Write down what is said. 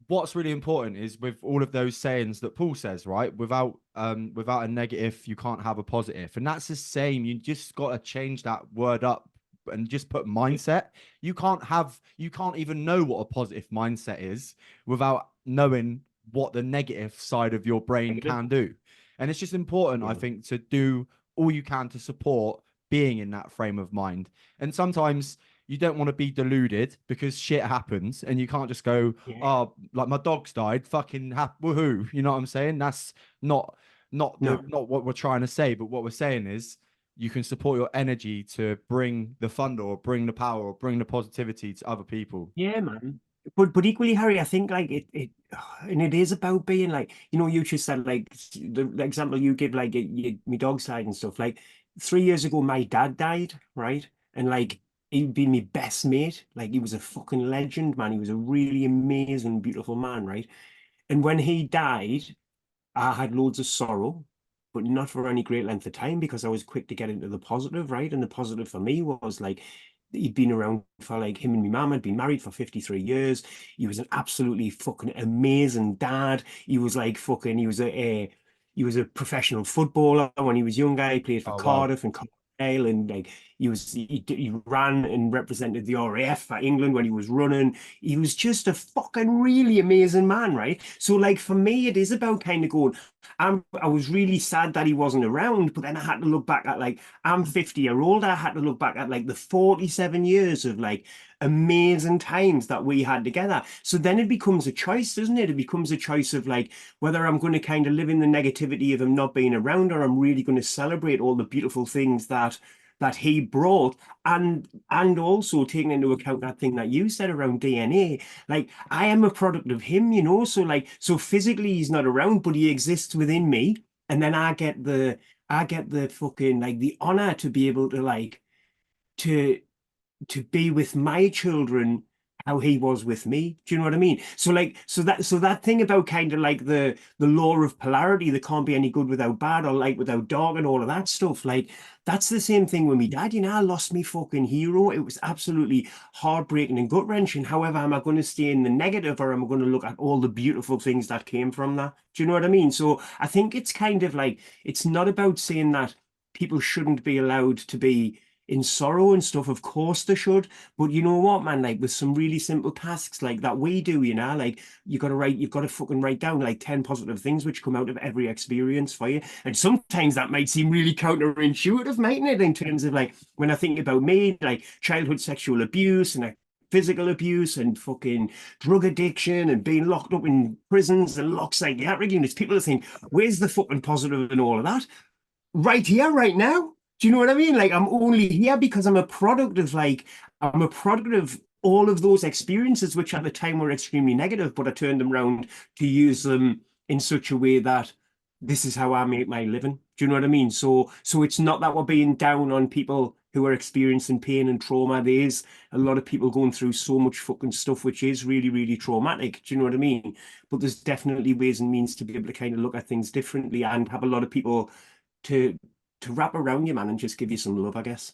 what's really important is with all of those sayings that Paul says, right? Without a negative, you can't have a positive. And that's the same. You just got to change that word up and just put mindset. You can't even know what a positive mindset is without knowing what the negative side of your brain Negative. can do. And it's just important, I Yeah. think, to do all you can to support being in that frame of mind. And sometimes you don't want to be deluded because shit happens and you can't just go, Yeah. oh, like my dog's died, fucking woohoo. You know what I'm saying? That's No. not what we're trying to say, but what we're saying is you can support your energy to bring the fun or bring the power or bring the positivity to other people. Yeah, man. But equally, Harry, I think like it and it is about being like, you just said like the example you give, like me dog side and stuff. Like 3 years ago, my dad died, right? And like he'd been my best mate. Like he was a fucking legend, man. He was a really amazing, beautiful man, right? And when he died, I had loads of sorrow, but not for any great length of time because I was quick to get into the positive, right? And the positive for me was like he'd been around for like him and my mum had been married for 53 years. He was an absolutely fucking amazing dad. He was like fucking, he was a professional footballer when he was younger. He played for Oh wow. Cardiff and Carlisle, and like he ran and represented the RAF for England when he was running. He was just a fucking really amazing man, right? So like for me, it is about kind of going, I was really sad that he wasn't around, but then I had to look back at like I'm 50-year old. I had to look back at like the 47 years of like amazing times that we had together. So then it becomes a choice, doesn't it? It becomes a choice of like whether I'm going to kind of live in the negativity of him not being around, or I'm really going to celebrate all the beautiful things that he brought, and also taking into account that thing that you said around DNA. Like I am a product of him, so like so physically he's not around, but he exists within me, and then I get the fucking like the honor to be able to like to to be with my children how he was with me. Do you know what I mean? So like so that thing about kind of like the law of polarity, there can't be any good without bad or light without dark and all of that stuff. Like that's the same thing with me dad. I lost me fucking hero. It was absolutely heartbreaking and gut wrenching. However, am I going to stay in the negative, or am I going to look at all the beautiful things that came from that? Do you know what I mean? So I think it's kind of like it's not about saying that people shouldn't be allowed to be in sorrow and stuff. Of course they should. But you know what, man? Like with some really simple tasks like that we do, like you've got to fucking write down like 10 positive things which come out of every experience for you. And sometimes that might seem really counterintuitive, mightn't it? In terms of like when I think about me, like childhood sexual abuse and like physical abuse and fucking drug addiction and being locked up in prisons and locked psychiatric units, people think, where's the fucking positive in all of that? Right here, right now. Do you know what I mean? Like I'm only here because I'm a product of all of those experiences, which at the time were extremely negative, but I turned them around to use them in such a way that this is how I make my living. Do you know what I mean? So it's not that we're being down on people who are experiencing pain and trauma. There is a lot of people going through so much fucking stuff, which is really, really traumatic. Do you know what I mean? But there's definitely ways and means to be able to kind of look at things differently and have a lot of people to to wrap around you, man, and just give you some love, I guess.